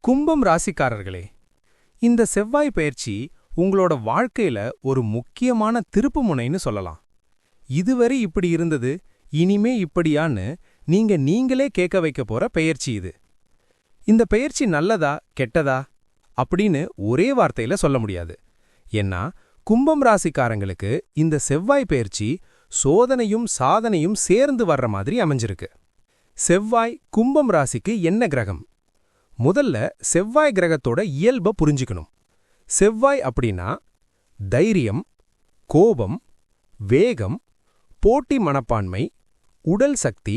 கும்பம் ராசிக்காரர்களே, இந்த செவ்வாய் பெயர்ச்சி உங்களோட வாழ்க்கையில ஒரு முக்கியமான திருப்புமுனைன்னு சொல்லலாம். இதுவரை இப்படி இருந்தது, இனிமே இப்படியான்னு நீங்களே கேட்க வைக்க போற பெயர்ச்சி இது. இந்த பெயர்ச்சி நல்லதா கெட்டதா அப்படின்னு ஒரே வார்த்தையில சொல்ல முடியாது. ஏன்னா கும்பம் ராசிக்காரங்களுக்கு இந்த செவ்வாய் பெயர்ச்சி சோதனையும் சாதனையும் சேர்ந்து வர்ற மாதிரி அமைஞ்சிருக்கு. செவ்வாய் கும்பம் ராசிக்கு என்ன கிரகம்? முதல்ல செவ்வாய் கிரகத்தோட இயல்பை புரிஞ்சுக்கணும். செவ்வாய் அப்படின்னா தைரியம், கோபம், வேகம், போட்டி மனப்பான்மை, உடல் சக்தி,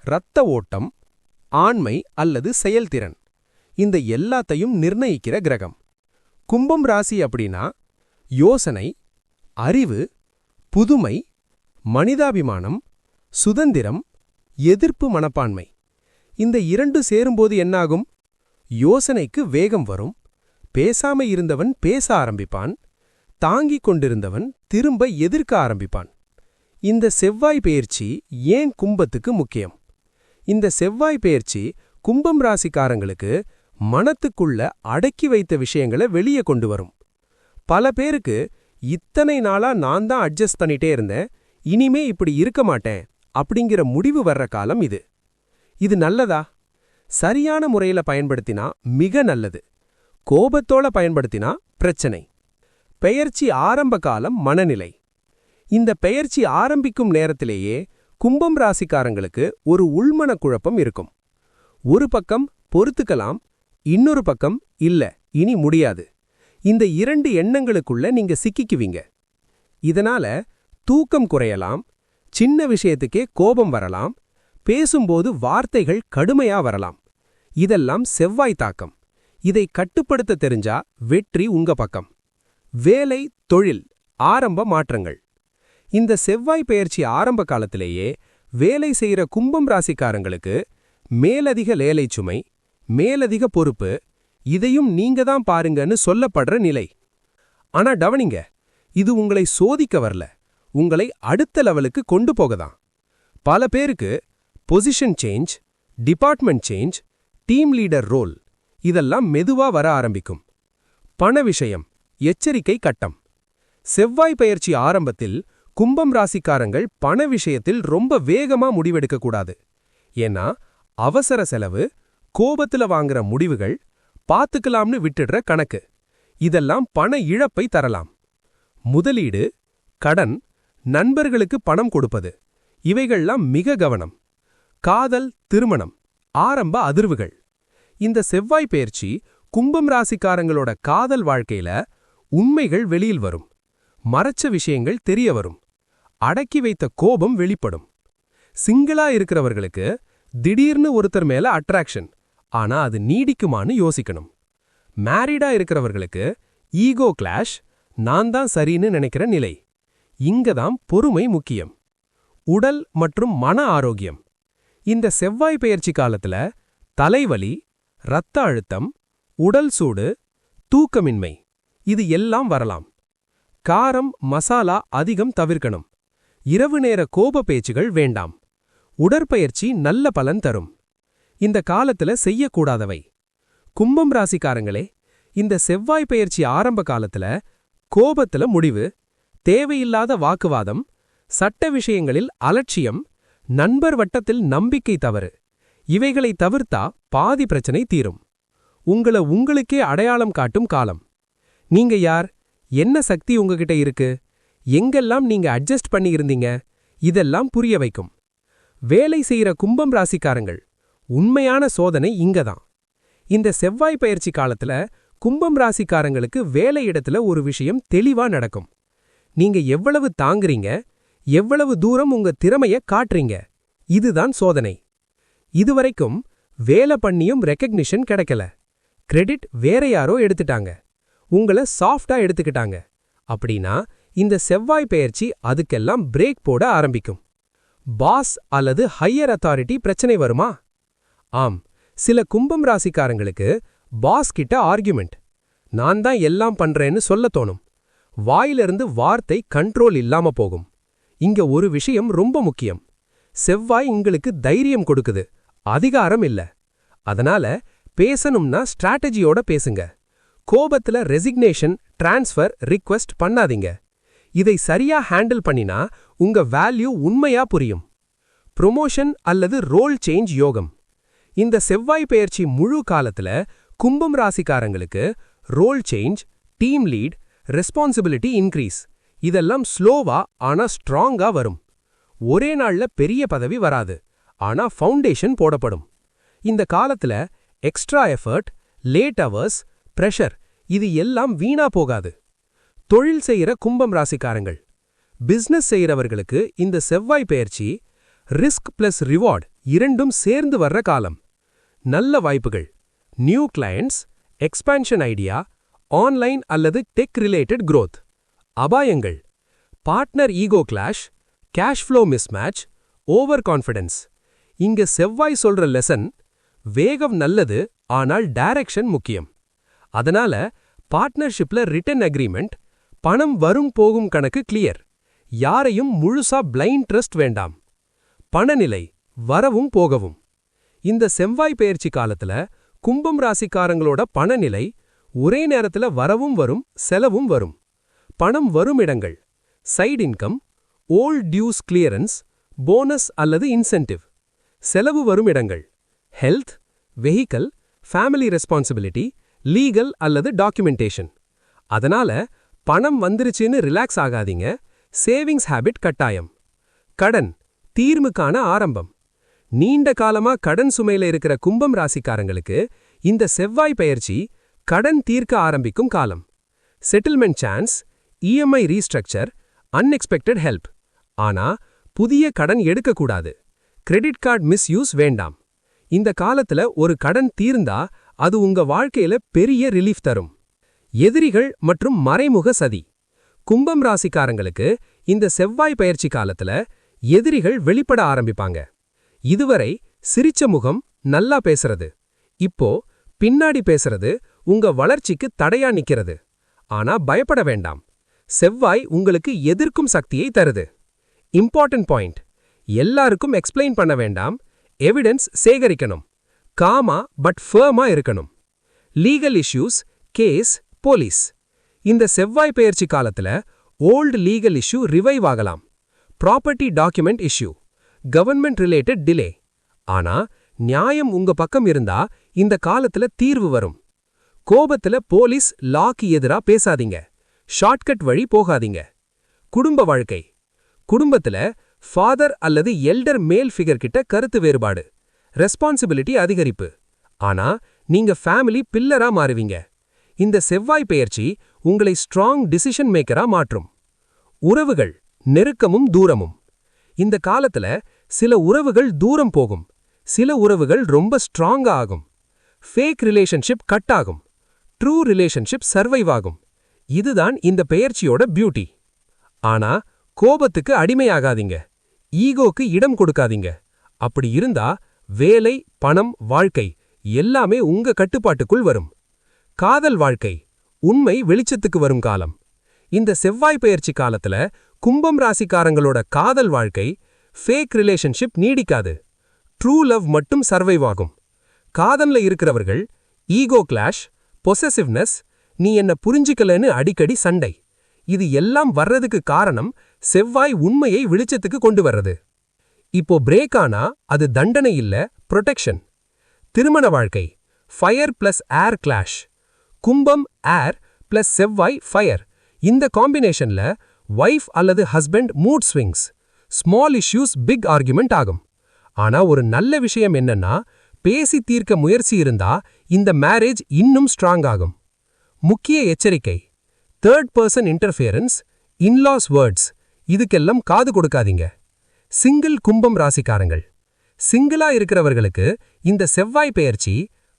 இரத்த ஓட்டம், ஆண்மை அல்லது செயல்திறன், இந்த எல்லாத்தையும் நிர்ணயிக்கிற கிரகம். கும்பம் ராசி அப்படின்னா யோசனை, அறிவு, புதுமை, மனிதாபிமானம், சுதந்திரம், எதிர்ப்பு மனப்பான்மை. இந்த இரண்டு சேரும்போது என்னாகும்? யோசனைக்கு வேகம் வரும், பேசாம இருந்தவன் பேச ஆரம்பிப்பான், தாங்கிக் கொண்டிருந்தவன் திரும்ப எதிர்க்க ஆரம்பிப்பான். இந்த செவ்வாய் பெயர்ச்சி ஏன் கும்பத்துக்கு முக்கியம்? இந்த செவ்வாய் பெயர்ச்சி கும்பம் ராசிக்காரங்களுக்கு மனத்துக்குள்ள அடக்கி வைத்த விஷயங்களை வெளியே கொண்டு வரும். பல பேருக்கு இத்தனை நாளா நான் தான் அட்ஜஸ்ட் பண்ணிட்டே இருந்தேன், இனிமே இப்படி இருக்க மாட்டேன் அப்படிங்கிற முடிவு வர்ற காலம் இது. இது நல்லதா? சரியான முறையில பயன்படுத்தினா மிக நல்லது. கோபத்தோட பயன்படுத்தினா பிரச்சனை. பெயர்ச்சி ஆரம்ப காலம் மனநிலை. இந்த பெயர்ச்சி ஆரம்பிக்கும் நேரத்திலேயே கும்பம் ராசிக்காரங்களுக்கு ஒரு உள்மன குழப்பம் இருக்கும். ஒரு பக்கம் பொறுத்துக்கலாம், இன்னொரு பக்கம் இல்ல இனி முடியாது. இந்த இரண்டு எண்ணங்களுக்குள்ள நீங்க சிக்கிக்குவீங்க. இதனால தூக்கம் குறையலாம், சின்ன விஷயத்துக்கே கோபம் வரலாம், பேசும்போது வார்த்தைகள் கடுமையா வரலாம். இதெல்லாம் செவ்வாய் தாக்கம். இதை கட்டுப்படுத்த தெரிஞ்சா வெற்றி உங்க பக்கம். வேலை, தொழில், ஆரம்ப மாற்றங்கள். இந்த செவ்வாய் பெயர்ச்சி ஆரம்ப காலத்திலேயே வேலை செய்யற கும்பம் ராசிக்காரங்களுக்கு மேலதிக வேலை சுமை, மேலதிக பொறுப்பு, இதையும் நீங்க தான் பாருங்கன்னு சொல்லப்படுற நிலை. ஆனா கவனிங்க, இது உங்களை சோதிக்க வரல, உங்களை அடுத்த லெவலுக்கு கொண்டு போகதான். பல பேருக்கு position change, department change, team leader role, இதெல்லாம் மெதுவா வர ஆரம்பிக்கும். பண விஷயம், எச்சரிக்கை கட்டம். செவ்வாய் பெயர்ச்சி ஆரம்பத்தில் கும்பம் ராசிக்காரங்கள் பண விஷயத்தில் ரொம்ப வேகமா முடிவெடுக்க கூடாது. ஏன்னா அவசர செலவு, கோபத்துல வாங்குற முடிவுகள், பாத்துக்கலாம்னு விட்டுடுற கணக்கு, இதெல்லாம் பண இழப்பை தரலாம். முதலீடு, கடன், நண்பர்களுக்கு பணம் கொடுப்பது, இவைகள்லாம் மிக கவனம். காதல், திருமணம், ஆரம்ப அதிர்வுகள். இந்த செவ்வாய் பெயர்ச்சி கும்பம் ராசிக்காரங்களோட காதல் வாழ்க்கையில உண்மைகள் வெளியில் வரும், மறைச்ச விஷயங்கள் தெரிய வரும், அடக்கி வைத்த கோபம் வெளிப்படும். சிங்கிளா இருக்கிறவர்களுக்கு திடீர்னு ஒருத்தர் மேல அட்ராக்ஷன், ஆனா அது நீடிக்குமான்னு யோசிக்கணும். மேரிடா இருக்கிறவர்களுக்கு ஈகோ கிளாஷ், நான் தான் சரின்னு நினைக்கிற நிலை. இங்கதான் பொறுமை முக்கியம். உடல் மற்றும் மன ஆரோக்கியம். இந்த செவ்வாய் பெயர்ச்சி காலத்துல தலைவலி, இரத்த அழுத்தம், உடல் சூடு, தூக்கமின்மை, இது எல்லாம் வரலாம். காரம், மசாலா அதிகம் தவிர்க்கணும். இரவு நேர கோப பேச்சுகள் வேண்டாம். உடற்பயிற்சி நல்ல பலன் தரும். இந்த காலத்துல செய்யக்கூடாதவை. கும்பம் ராசிக்காரங்களே, இந்த செவ்வாய் பெயர்ச்சி ஆரம்ப காலத்துல கோபத்துல முடிவு, தேவையில்லாத வாக்குவாதம், சட்ட விஷயங்களில் அலட்சியம், நண்பர் வட்டத்தில் நம்பிக்கை தவறு, இவைகளை தவிர்த்தா பாதி பிரச்சனை தீரும். உங்களுக்கே அடையாளம் காட்டும் காலம். நீங்க யார், என்ன சக்தி உங்ககிட்ட இருக்கு, எங்கெல்லாம் நீங்க அட்ஜஸ்ட் பண்ணி இருந்தீங்க, இதெல்லாம் புரிய வைக்கும். வேலை செய்யற கும்பம் ராசிக்காரங்கள் உண்மையான சோதனை இங்கதான். இந்த செவ்வாய் பெயர்ச்சி காலத்துல கும்பம் ராசிக்காரங்களுக்கு வேலையிடத்துல ஒரு விஷயம் தெளிவா நடக்கும். நீங்க எவ்வளவு தாங்குறீங்க, எவ்வளவு தூரம் உங்க திறமைய காட்டுறீங்க, இதுதான் சோதனை. இதுவரைக்கும் வேலை பண்ணியும் ரெகக்னிஷன் கிடைக்கல. கிரெடிட் வேற யாரோ எடுத்துட்டாங்க, உங்களை சாஃப்டா எடுத்துக்கிட்டாங்க. அப்படின்னா இந்த செவ்வாய் பெயர்ச்சி அதுக்கெல்லாம் பிரேக் போட ஆரம்பிக்கும். பாஸ் அல்லது ஹையர் அத்தாரிட்டி பிரச்சனை வருமா? ஆம், சில கும்பம் ராசிக்காரங்களுக்கு பாஸ் கிட்ட ஆர்குமெண்ட், நான் தான் எல்லாம் பண்றேன்னு சொல்ல தோணும். வாயிலிருந்து வார்த்தை கண்ட்ரோல் இல்லாம போகும். இங்க ஒரு விஷயம் ரொம்ப முக்கியம். செவ்வாய் உங்களுக்கு தைரியம் கொடுக்குது, அதிகாரம் இல்ல. அதனால பேசணும்னா ஸ்ட்ராட்டஜியோட பேசுங்க. கோபத்துல ரெசிக்னேஷன், டிரான்ஸ்ஃபர், ரிக்வெஸ்ட் பண்ணாதீங்க. இதை சரியா ஹேண்டில் பண்ணினா உங்க வேல்யூ உண்மையா புரியும். ப்ரொமோஷன் அல்லது ரோல் சேஞ்ச் யோகம். இந்த செவ்வாய் பெயர்ச்சி முழு காலத்துல கும்பம் ராசிக்காரங்களுக்கு role change, team lead, responsibility increase இதெல்லாம் ஸ்லோவா ஆனா ஸ்ட்ராங்கா வரும். ஒரே நாள்ல பெரிய பதவி வராது, ஆனா ஃபவுண்டேஷன் போடப்படும். இந்த காலத்துல extra effort, late hours, pressure இது எல்லாம் வீணா போகாது. தொழில் செய்யற கும்பம் ராசிக்காரங்கள், பிசினஸ் செய்யறவர்களுக்கு இந்த செவ்வாய் பெயர்ச்சி ரிஸ்க் பிளஸ் ரிவார்ட் இரண்டும் சேர்ந்து வர்ற காலம். நல்ல வாய்ப்புகள், new clients, expansion idea, online அல்லது டெக் ரிலேட்டட் growth. அபாயங்கள், partner ego clash, cash flow mismatch, over confidence. இங்க செவ்வாய் சொல்ற லெசன், வேகம் நல்லது ஆனால் டைரக்ஷன் முக்கியம். அதனால பார்ட்னர்ஷிப்ல ரிட்டன் அக்ரிமெண்ட், பணம் வரும் போகும் கணக்கு கிளியர். யாரையும் முழுசா பிளைண்ட் ட்ரஸ்ட் வேண்டாம். பணநிலை வரவும் போகவும். இந்த செவ்வாய் பெயர்ச்சி காலத்துல கும்பம் ராசிக்காரங்களோட பணநிலை ஒரே நேரத்துல வரவும் வரும், செலவும் வரும். பணம் வரும் இடங்கள் side income, old dues clearance, bonus அல்லது இன்சென்டிவ். செலவு வரும் இடங்கள் health, vehicle, family responsibility, legal அல்லது டாக்குமெண்டேஷன். அதனால பணம் வந்துருச்சுன்னு ரிலாக்ஸ் ஆகாதீங்க. சேவிங்ஸ் ஹேபிட் கட்டாயம். கடன் தீர்வுக்கான ஆரம்பம். நீண்ட காலமா கடன் சுமையில இருக்கிற கும்பம் ராசிக்காரங்களுக்கு இந்த செவ்வாய் பெயர்ச்சி கடன் தீர்க்க ஆரம்பிக்கும் காலம். Settlement chance, EMI restructure, unexpected help. ஆனா புதிய கடன் எடுக்கக்கூடாது. கிரெடிட் கார்டு மிஸ்யூஸ் வேண்டாம். இந்த காலத்துல ஒரு கடன் தீர்ந்தா அது உங்க வாழ்க்கையில பெரிய ரிலீஃப் தரும். எதிரிகள் மற்றும் மறைமுக சதி. கும்பம் ராசிக்காரங்களுக்கு இந்த செவ்வாய் பெயர்ச்சி காலத்துல எதிரிகள் வெளிப்பட ஆரம்பிப்பாங்க. இதுவரை சிரிச்ச முகம், நல்லா பேசுறது, இப்போ பின்னாடி பேசுறது உங்க வளர்ச்சிக்கு தடையா நிக்கிறது. ஆனா பயப்பட வேண்டாம், செவ்வாய் உங்களுக்கு எதிர்க்கும் சக்தியை தருது. இம்பார்ட்டன்ட் பாயிண்ட், எல்லாருக்கும் எக்ஸ்பிளைன் பண்ண வேண்டாம், எவிடன்ஸ் சேகரிக்கணும். காமா பட் ஃபர்மா இருக்கணும். Legal issues, case, police. இந்த செவ்வாய் பெயர்ச்சி காலத்துல ஓல்டு லீகல் இஷ்யூ ரிவைவ் ஆகலாம். Property document issue, government related delay. ஆனா நியாயம் உங்க பக்கம் இருந்தா இந்த காலத்துல தீர்வு வரும். கோபத்துல போலீஸ், லாக்கு எதிரா பேசாதீங்க. ஷார்ட்கட் வழி போகாதீங்க. குடும்ப வாழ்க்கை. குடும்பத்துல ஃபாதர் அல்லது எல்டர் மேல் ஃபிகர் கிட்ட கருத்து வேறுபாடு, ரெஸ்பான்சிபிலிட்டி அதிகரிப்பு. ஆனா நீங்க ஃபேமிலி பில்லரா மாறுவீங்க. இந்த செவ்வாய் பெயர்ச்சி உங்களை ஸ்ட்ராங் டிசிஷன் மேக்கரா மாற்றும். உறவுகள் நெருக்கமும் தூரமும். இந்த காலத்துல சில உறவுகள் தூரம் போகும், சில உறவுகள் ரொம்ப ஸ்ட்ராங்கா ஆகும். ஃபேக் ரிலேஷன்ஷிப் கட் ஆகும், ட்ரூ ரிலேஷன்ஷிப் சர்வைவ் ஆகும். இதுதான் இந்த பெயர்ச்சியோட பியூட்டி. ஆனா கோபத்துக்கு அடிமையாகாதீங்க, ஈகோக்கு இடம் கொடுக்காதீங்க. அப்படி இருந்தா வேலை, பணம், வாழ்க்கை எல்லாமே உங்க கட்டுப்பாட்டுக்குள் வரும். காதல் வாழ்க்கை உண்மை வெளிச்சத்துக்கு வரும் காலம். இந்த செவ்வாய் பெயர்ச்சி காலத்துல கும்பம் ராசிக்காரங்களோட காதல் வாழ்க்கை, ஃபேக் ரிலேஷன்ஷிப் நீடிக்காது. ட்ரூ லவ் மட்டும் சர்வைவ் ஆகும். காதல்ல இருக்கிறவர்கள் ஈகோ கிளாஷ், பொசசிவ்னஸ், நீ என்ன புரிஞ்சிக்கலன்னு அடிக்கடி சண்டை, இது எல்லாம் வர்றதுக்கு காரணம் செவ்வாய் உண்மையை வெளிச்சத்துக்கு கொண்டு வர்றது. இப்போ பிரேக் ஆனா அது தண்டனை இல்ல, புரொடெக்ஷன். திருமண வாழ்க்கை ஃபயர் பிளஸ் ஏர் கிளாஷ். கும்பம் ஏர் பிளஸ் செவ்வாய் ஃபயர். இந்த காம்பினேஷன்ல வைஃப் அல்லது husband mood swings, small issues big argument ஆகும். ஆனா ஒரு நல்ல விஷயம் என்னன்னா, பேசி தீர்க்க முயற்சி இருந்தா இந்த மேரேஜ் இன்னும் ஸ்ட்ராங் ஆகும். முக்கிய எச்சரிக்கை, third person interference, in-laws words இதுக்கெல்லாம் காது கொடுக்காதீங்க. சிங்கிள் கும்பம் ராசிக்காரங்கள், சிங்கிளா இருக்கிறவர்களுக்கு இந்த செவ்வாய் பெயர்ச்சி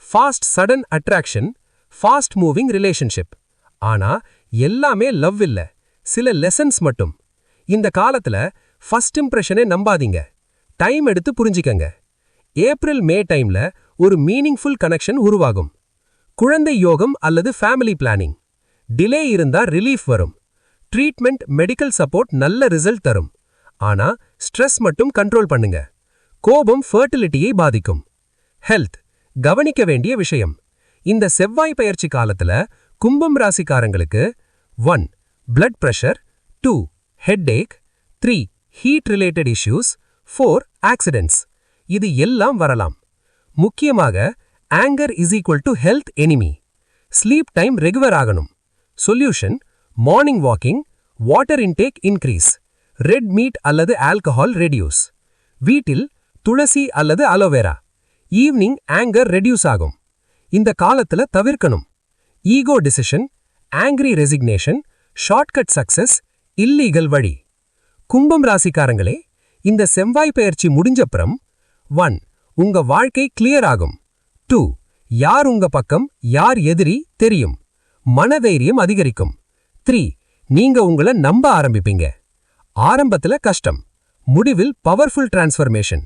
fast sudden attraction, fast moving relationship. ஆனா எல்லாமே லவ் இல்ல, சில லெசன்ஸ் மட்டும். இந்த காலத்துல ஃபர்ஸ்ட் இம்ப்ரெஷனே நம்பாதீங்க, டைம் எடுத்து புரிஞ்சிக்கங்க. ஏப்ரல் மே டைம்ல ஒரு மீனிங்ஃபுல் கனெக்ஷன் உருவாகும். குழந்தை யோகம் அல்லது ஃபேமிலி பிளானிங். டிலே இருந்தா ரிலீஃப் வரும். ட்ரீட்மெண்ட், மெடிக்கல் சப்போர்ட் நல்ல ரிசல்ட் தரும். ஆனா ஸ்ட்ரெஸ் மட்டும் கண்ட்ரோல் பண்ணுங்க. கோபம் ஃபர்டிலிட்டியை பாதிக்கும். ஹெல்த், கவனிக்க வேண்டிய விஷயம். இந்த செவ்வாய் பெயர்ச்சி காலத்துல கும்பம் ராசிக்காரங்களுக்கு 1. Blood pressure, 2. Headache, 3. Heat related issues, 4. Accidents இது எல்லாம் வரலாம். முக்கியமாக anger is equal to health enemy. Sleep time regular ஆகணும். Solution: morning walking, water intake increase, red meat அல்லது ஆல்கஹால் ரெடியூஸ். வீட்டில் துளசி அல்லது அலோவேரா. ஈவினிங் ஆங்கர் ரெடியூஸ் ஆகும். இந்த காலத்துல தவிர்க்கணும் ego decision, angry resignation, shortcut success, illegal வழி. கும்பம் ராசிக்காரங்களே, இந்த செவ்வாய் பெயர்ச்சி முடிஞ்சப்புறம் 1. உங்க வாழ்க்கை கிளியர் ஆகும். 2. யார் உங்க பக்கம் யார் எதிரி தெரியும். மனதைரியம் அதிகரிக்கும். 3. நீங்க உங்களை நம்ப ஆரம்பிப்பீங்க. ஆரம்பத்துல கஷ்டம், முடிவில் பவர்ஃபுல் டிரான்ஸ்ஃபர்மேஷன்.